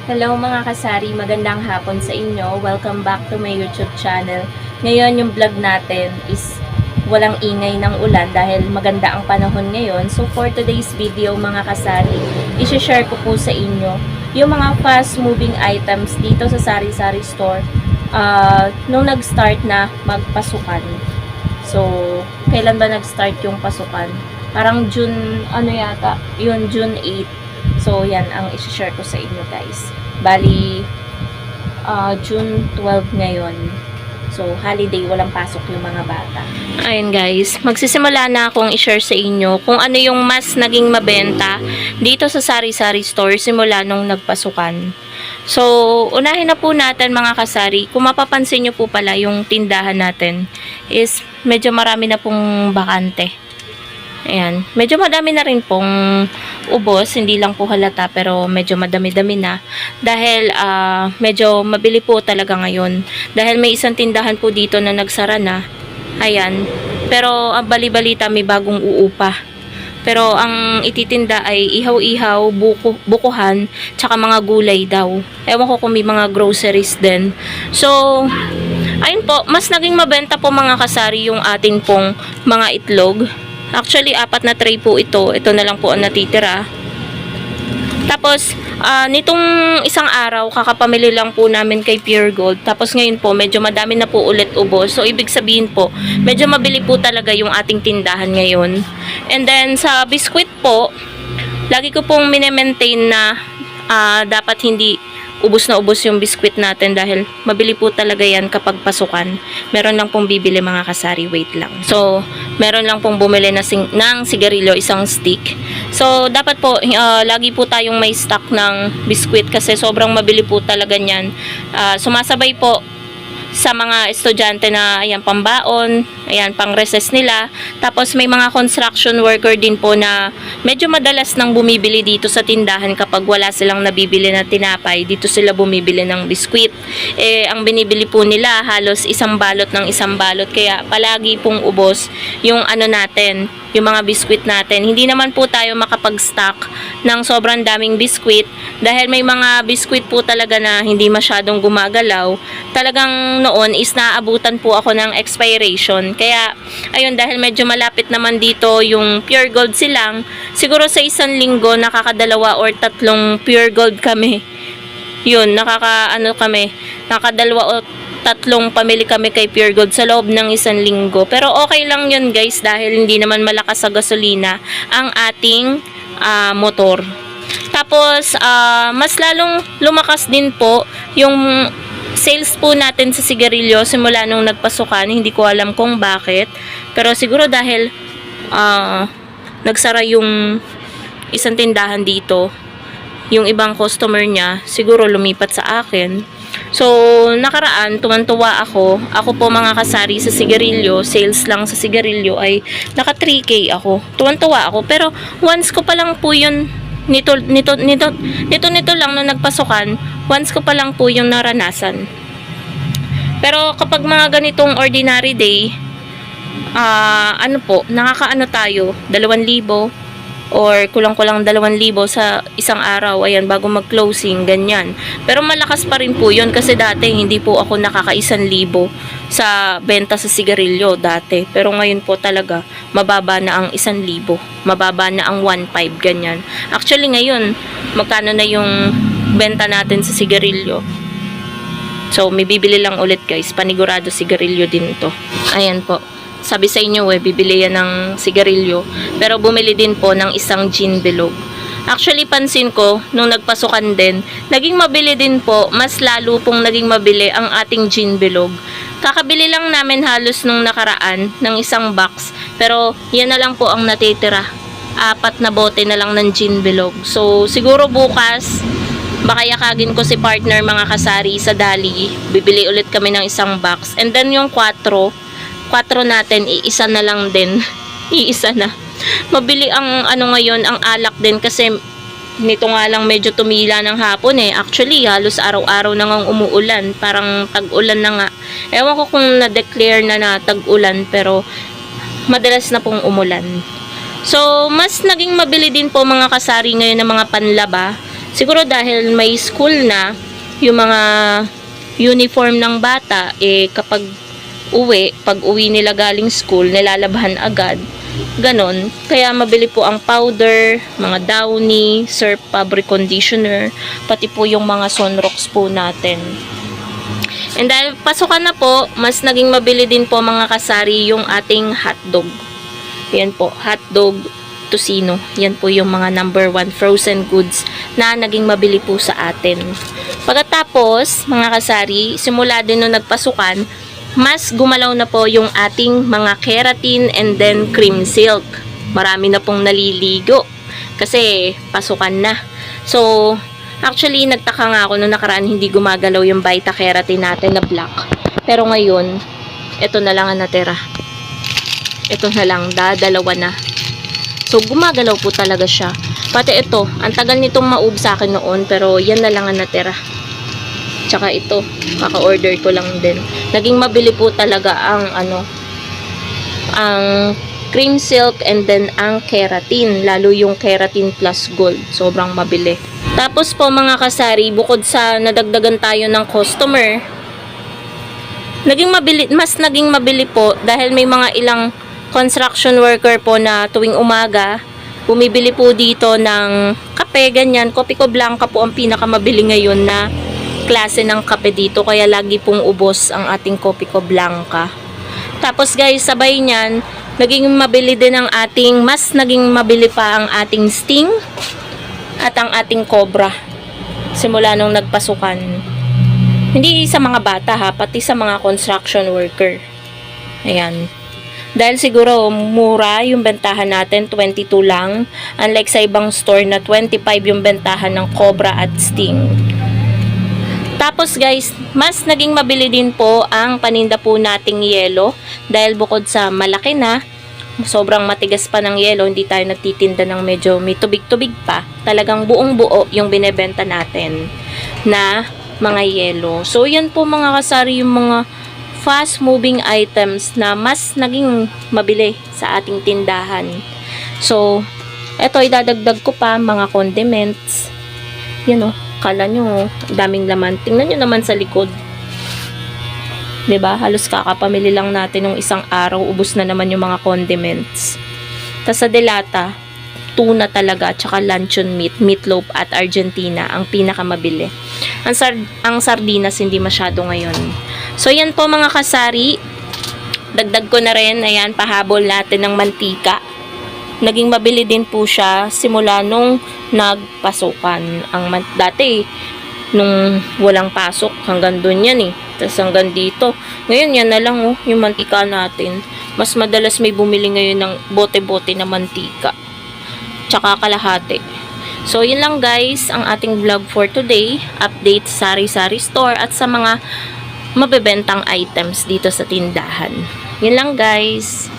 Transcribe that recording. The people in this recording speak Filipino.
Hello mga kasari, magandang hapon sa inyo. Welcome back to my YouTube channel. Ngayon yung vlog natin is walang ingay ng ulan dahil maganda ang panahon ngayon. So for today's video mga kasari, i-share ko po sa inyo yung mga fast moving items dito sa Sari-Sari Store nung nag-start na magpasukan. So kailan ba nag-start yung pasukan? Parang June, June 8. So, yan ang i-share ko sa inyo guys. Bali, June 12 ngayon. So, holiday, walang pasok yung mga bata. Ayun guys, magsisimula na akong i-share sa inyo kung ano yung mas naging mabenta dito sa Sari-Sari Store simula nung nagpasukan. So, unahin na po natin mga kasari. Kung mapapansin nyo po pala yung tindahan natin is medyo marami na pong bakante. Ayan, medyo madami na rin pong ubos, hindi lang po halata pero medyo madami-dami na dahil medyo mabili po talaga ngayon dahil may isang tindahan po dito na nagsara na. Ayan, pero ang bali-balita may bagong uupa. Pero ang ititinda ay ihaw-ihaw, bukuhan, tsaka mga gulay daw. Ewan ko kung may mga groceries din. So, ayun po, mas naging mabenta po mga kasari yung ating pong mga itlog. Actually, 4 na tray po ito. Ito na lang po ang natitira. Tapos, nitong isang araw, kakapamili lang po namin kay Pure Gold. Tapos ngayon po, medyo madami na po ulit ubos. So, ibig sabihin po, medyo mabili po talaga yung ating tindahan ngayon. And then, sa biskwit po, lagi ko pong minemaintain na dapat hindi ubos na ubos yung biskwit natin dahil mabili po talaga yan kapag pasukan. Meron lang pong bibili mga kasari, wait lang. So, meron lang pong bumili ng sigarilyo, isang stick. So, dapat po, lagi po tayong may stock ng biskwit kasi sobrang mabili po talaga yan. Sumasabay po sa mga estudyante na ayan pambaon, ayan pang recess nila. Tapos may mga construction worker din po na medyo madalas nang bumibili dito sa tindahan kapag wala silang nabibili na tinapay, dito sila bumibili ng biskwit. Ang binibili po nila halos isang balot ng isang balot kaya palagi pong ubos yung natin, yung mga biskwit natin. Hindi naman po tayo makapag-stock ng sobrang daming biskwit dahil may mga biskwit po talaga na hindi masyadong gumagalaw. Talagang noon is naabutan po ako ng expiration. Kaya, ayun, dahil medyo malapit naman dito yung Pure Gold silang, siguro sa isang linggo, nakakadalawa or 3 Pure Gold kami. Yun, nakakadalawa o 3 pamili kami kay Pure Gold sa loob ng isang linggo. Pero okay lang yun guys dahil hindi naman malakas sa gasolina ang ating motor. Tapos, mas lalong lumakas din po yung sales po natin sa sigarilyo simula nung nagpasukan. Hindi ko alam kung bakit. Pero siguro dahil nagsara yung isang tindahan dito, yung ibang customer niya, siguro lumipat sa akin. So, nakaraan, tumantuwa ako. Ako po mga kasari sa sigarilyo, sales lang sa sigarilyo ay naka 3K ako. Tumantuwa ako. Pero once ko pa lang po yun, nito lang nung nagpasukan, once ko pa lang po yung naranasan. Pero kapag mga ganitong ordinary day, nakakaano tayo, 2,000 or kulang-kulang 2,000 sa isang araw, ayan, bago mag-closing, ganyan. Pero malakas pa rin po yun kasi dati hindi po ako nakaka-1,000 sa benta sa sigarilyo dati. Pero ngayon po talaga, mababa na ang 1,000. Mababa na ang 1,500, ganyan. Actually ngayon, magkano na yung benta natin sa sigarilyo? So, may bibili lang ulit guys. Panigurado sigarilyo din to. Ayan po. Sabi sa inyo bibili yan ng sigarilyo. Pero bumili din po ng isang gin bilog. Actually, pansin ko, nung nagpasukan din, naging mabili din po, mas lalo pong naging mabili ang ating gin bilog. Kakabili lang namin halos nung nakaraan ng isang box. Pero, yan na lang po ang natitira. 4 na bote na lang ng gin bilog. So, siguro bukas, baka yakagin ko si partner mga kasari sa Dali. Bibili ulit kami ng isang box. And then yung 4 natin, iisa na lang din. Iisa na. Mabili ang ngayon, ang alak din kasi nito nga lang medyo tumila ng hapon Actually, halos araw-araw na ngang umuulan. Parang tag-ulan na nga. Ewan ko kung na-declare na tag-ulan pero madalas na pong umulan. So, mas naging mabili din po mga kasari ngayon ng mga panlaba Siguro dahil may school na, yung mga uniform ng bata, kapag pag uwi nila galing school, nilalabhan agad. Ganon. Kaya mabili po ang powder, mga Downy, Surf fabric conditioner, pati po yung mga Sunrocks po natin. And dahil pasukan na po, mas naging mabili din po mga kasari yung ating hotdog. Yan po, hotdog tocino. Yan po yung mga number 1 frozen goods na naging mabili po sa atin. Pagkatapos, mga kasari, simula din nung nagpasukan, mas gumalaw na po yung ating mga keratin and then cream silk. Marami na pong naliligo kasi pasukan na. So, actually, nagtaka nga ako nung nakaraan hindi gumagalaw yung Vita Keratin natin na black. Pero ngayon, ito na lang ang natira. Ito na lang, dalawa na. So, gumagalaw po talaga siya. Pati ito, ang tagal nitong maub sa akin noon, pero yan na lang ang natira. Tsaka ito, kaka-order ko lang din. Naging mabili po talaga ang ang cream silk and then ang keratin, lalo yung keratin plus gold. Sobrang mabili. Tapos po mga kasari, bukod sa nadagdagan tayo ng customer, mas naging mabili po dahil may mga ilang construction worker po na tuwing umaga, bumibili po dito ng kape, ganyan. Kopiko Blanca po ang pinakamabili ngayon na klase ng kape dito, kaya lagi pong ubos ang ating Kopiko Blanca. Tapos guys, sabay niyan, mas naging mabili pa ang ating Sting at ang ating Cobra simula nung nagpasukan. Hindi sa mga bata ha, pati sa mga construction worker. Ayan. Dahil siguro mura yung bentahan natin, 22 lang. Unlike sa ibang store na 25 yung bentahan ng Cobra at Sting. Tapos guys, mas naging mabili din po ang paninda po nating yelo. Dahil bukod sa malaki na, sobrang matigas pa ng yelo, hindi tayo nagtitinda ng medyo may tubig-tubig pa. Talagang buong buo yung binebenta natin na mga yelo. So yan po mga kasari yung mga fast moving items na mas naging mabili sa ating tindahan. So, eto idadagdag ko pa mga condiments. Yan o, kala nyo, daming laman. Tingnan nyo naman sa likod. 'Di ba? Halos kakapamili lang natin ng isang araw, ubos na naman yung mga condiments. Tas sa delata, tuna talaga, tsaka luncheon meat, meatloaf at Argentina ang pinakamabili. Ang sardinas hindi masyado ngayon. So, yan po mga kasari. Dagdag ko na rin, ayan, pahabol natin ng mantika. Naging mabili din po siya simula nung nagpasukan. Dati, nung walang pasok, hanggang dun yan eh. Tapos hanggang dito. Ngayon, yan na lang oh, yung mantika natin. Mas madalas may bumili ngayon ng bote-bote na mantika. Tsaka kalahati. So, yun lang guys, ang ating vlog for today. Update sa Sari-Sari Store at sa mga mabebentang items dito sa tindahan. Yun lang guys.